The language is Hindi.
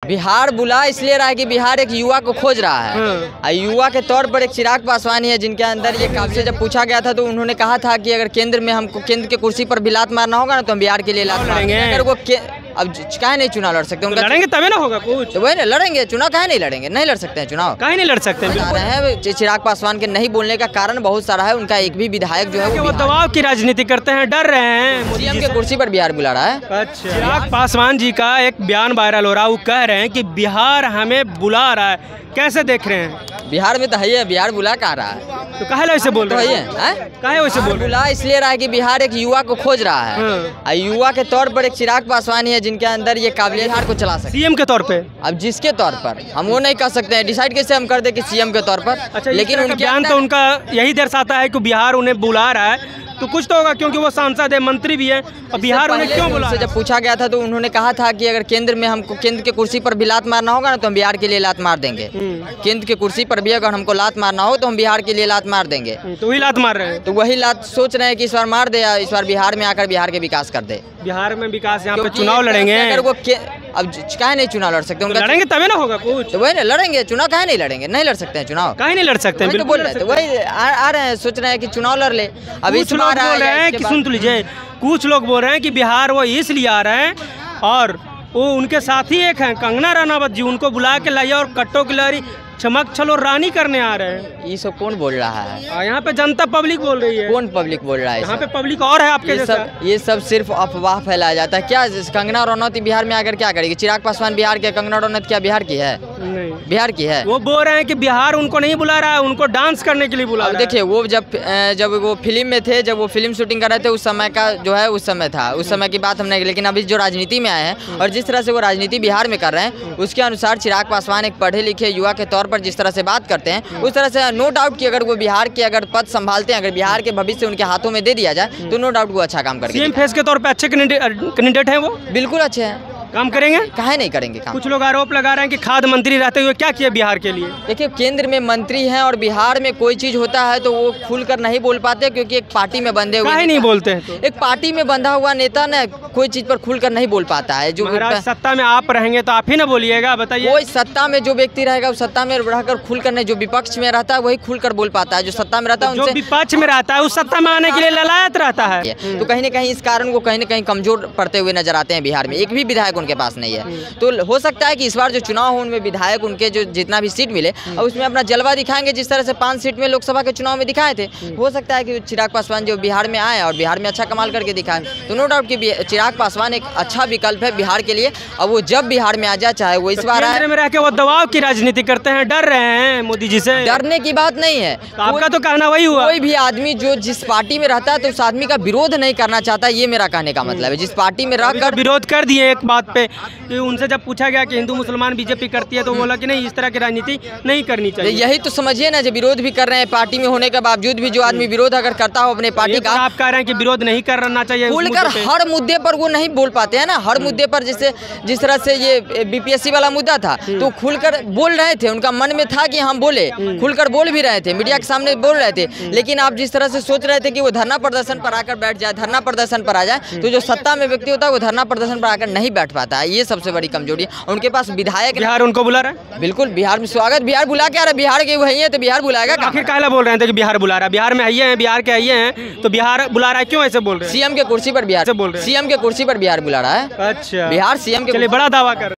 बिहार बुला इसलिए रहा है कि बिहार एक युवा को खोज रहा है। और युवा के तौर पर एक चिराग पासवान ही है जिनके अंदर ये काबिल से जब पूछा गया था तो उन्होंने कहा था कि अगर केंद्र में हमको केंद्र के कुर्सी पर भी लात मारना होगा ना तो हम बिहार के लिए लात मारेंगे। अगर वो अब काहे नहीं चुनाव लड़ सकते? उनका लड़ेंगे तभी ना होगा कुछ। तो वही ना लड़ेंगे चुनाव, काहे नहीं लड़ेंगे? नहीं लड़ सकते हैं चुनाव, काहे नहीं लड़ सकते हैं? चिराग पासवान के नहीं बोलने का कारण बहुत सारा है। उनका एक भी विधायक जो है वो दबाव की राजनीति करते हैं, डर रहे हैं। सीएम के कुर्सी पर बिहार बुला रहा है। अच्छा, चिराग पासवान जी का एक बयान वायरल हो रहा है, वो कह रहे हैं कि बिहार हमें बुला रहा है। कैसे देख रहे हैं? बिहार में तो है, बिहार बुला कहाँ रहा है? तो कहे वैसे बोल रहे हैं? कहे वैसे बोल बुला इसलिए रहा है कि बिहार एक युवा को खोज रहा है। और युवा के तौर पर एक चिराग पासवान ही है जिनके अंदर ये काबिलियत बिहार को चला सकते। सीएम के तौर पे? अब जिसके तौर पर हम वो नहीं कह सकते हैं, डिसाइड कैसे हम कर दे कि सीएम के तौर पर। अच्छा, लेकिन उनके बयान तो उनका यही दर्शाता है कि बिहार उन्हें बुला रहा है, तो कुछ तो होगा क्योंकि वो सांसद है, मंत्री भी है। और बिहार उन्हें क्यों बुला? जब पूछा गया था तो उन्होंने कहा था कि अगर केंद्र में हमको केंद्र के कुर्सी पर भी लात मारना होगा ना तो हम बिहार के लिए लात मार देंगे। केंद्र के कुर्सी पर भी अगर हमको लात मारना हो तो हम बिहार के लिए लात मार देंगे। तो वही लात मार रहे हैं। तो वही लात सोच रहे हैं कि इस बार मार दे या इस बार बिहार में आकर बिहार के विकास कर दे। बिहार में विकास, यहाँ पे चुनाव लड़ेंगे। अगर वो अब काहे नहीं चुनाव लड़ सकते? उनका लड़ेंगे तभी ना होगा कुछ। तो वही ना लड़ेंगे चुनाव, काहे नहीं लड़ेंगे? नहीं लड़ सकते हैं चुनाव, काहे नहीं लड़ सकते हैं? तो बोल रहे थे वही आ रहे हैं, सोच रहे हैं कि चुनाव लड़ ले। अभी कुछ लोग बोल रहे हैं कि सुन तो लीजिए, कुछ लोग बोल रहे हैं कि बिहार वो इसलिए आ रहे हैं और वो उनके साथी एक हैं कंगना रनावत जी, उनको बुला के लाइए और कट्टो की लहरी चमक छलो रानी करने आ रहे हैं। ये सब कौन बोल रहा है? यहाँ पे जनता पब्लिक बोल रही है। कौन पब्लिक बोल रहा है? यहाँ पे पब्लिक और है आपके जैसा। ये सब सिर्फ अफवाह फैलाया जाता है। क्या कंगना रनौत बिहार में आकर क्या करेगी? चिराग पासवान बिहार के, कंगना रनौत क्या बिहार की है? नहीं, बिहार की है। वो बोल रहे हैं कि बिहार उनको नहीं बुला रहा है, उनको डांस करने के लिए बुला रहा है। देखिए वो जब वो फिल्म में थे, जब वो फिल्म शूटिंग कर रहे थे, उस समय का जो है उस समय था, उस समय की बात हमने। लेकिन अभी जो राजनीति में आए हैं और जिस तरह से वो राजनीति बिहार में कर रहे हैं उसके अनुसार चिराग पासवान एक पढ़े लिखे युवा के तौर पर जिस तरह से बात करते हैं उस तरह से नो डाउट कि अगर वो बिहार के अगर पद संभालते हैं, अगर बिहार के भविष्य उनके हाथों में दे दिया जाए तो नो डाउट वो अच्छा काम करेंगे। सीएम फेस के तौर पे अच्छे कैंडिडेट हैं, वो बिल्कुल अच्छे हैं। काम करेंगे? काहे नहीं करेंगे काम? कुछ लोग आरोप लगा रहे हैं कि खाद्य मंत्री रहते हुए क्या किया बिहार के लिए? देखिए केंद्र में मंत्री हैं और बिहार में कोई चीज होता है तो वो खुलकर नहीं बोल पाते क्योंकि एक पार्टी में बंधे हुए। काहे नहीं बोलते हैं? तो एक पार्टी में बंधा हुआ नेता ना कोई चीज पर खुलकर नहीं बोल पाता है। जो सत्ता में आप रहेंगे तो आप ही ना बोलिएगा, बताइए। कोई सत्ता में जो व्यक्ति रहेगा वो सत्ता में रहकर खुलकर नहीं, जो विपक्ष में रहता है वही खुलकर बोल पाता है। जो सत्ता में रहता है, जो विपक्ष में रहता है उस सत्ता में आने के लिए ललायत रहता है। तो कहीं ना कहीं इस कारण वो कहीं ना कहीं कमजोर पड़ते हुए नजर आते हैं। बिहार में एक भी विधायक उनके पास नहीं है। तो हो सकता है कि इस बार जो चुनाव हो उनमें विधायक उनके जो जितना भी सीट मिले और उसमें अपना जलवा दिखाएंगे, जिस तरह से 5 सीट में लोकसभा के चुनाव में दिखाए थे। हो सकता है कि चिराग पासवान जो बिहार में आए और बिहार में अच्छा कमाल करके दिखाए, तो नो डाउट कि चिराग पासवान एक अच्छा विकल्प है बिहार के लिए। और वो जब बिहार में आ जाए, चाहे वो इस बार में रह के वो दबाव की राजनीति करते हैं, डर रहे हैं मोदी जी से। डरने की बात नहीं है, आपका तो कहना वही हुआ। कोई भी आदमी जो जिस पार्टी में रहता है तो उस आदमी का विरोध नहीं करना चाहता, ये मेरा कहने का मतलब है। जिस पार्टी में रहकर विरोध कर दिए एक बात पे कि उनसे जब पूछा गया कि हिंदू मुसलमान बीजेपी करती है तो बोला कि नहीं, इस तरह की राजनीति नहीं करनी चाहिए। यही तो समझिए ना, जब विरोध भी कर रहे हैं पार्टी में होने के बावजूद भी, जो आदमी विरोध अगर करता हो अपने पार्टी का। आप कह रहे हैं कि विरोध नहीं करना चाहिए, खुलकर हर मुद्दे पर वो नहीं बोल पाते हैं ना। हर मुद्दे पर जैसे जिस तरह से ये बीपीएससी वाला मुद्दा था तो खुलकर बोल रहे थे, उनका मन में था कि हम बोले, खुलकर बोल भी रहे थे, मीडिया के सामने बोल रहे थे। लेकिन आप जिस तरह से सोच रहे थे कि वो धरना प्रदर्शन पर आकर बैठ जाए, धरना प्रदर्शन पर आ जाए, तो जो सत्ता में व्यक्ति होता है वो धरना प्रदर्शन पर आकर नहीं बैठ पाता है। ये सबसे बड़ी कमजोरी है। उनके पास विधायक, बिहार उनको बुला रहा है। बिल्कुल बिहार में स्वागत, बिहार बुला के आ रहा है। बिहार के वही है तो बिहार बुलाएगा। आखिर काहे बोल रहे थे कि बिहार बुला रहा है? बिहार में आइए हैं, बिहार के आइए हैं तो बिहार बुला रहा है, क्यों ऐसे बोल रहे हैं? सीएम के कुर्सी पर बिहार से बोल रहे हैं। सीएम के कुर्सी पर बिहार बुला रहा है। अच्छा, बिहार सीएम के बड़ा दावा कर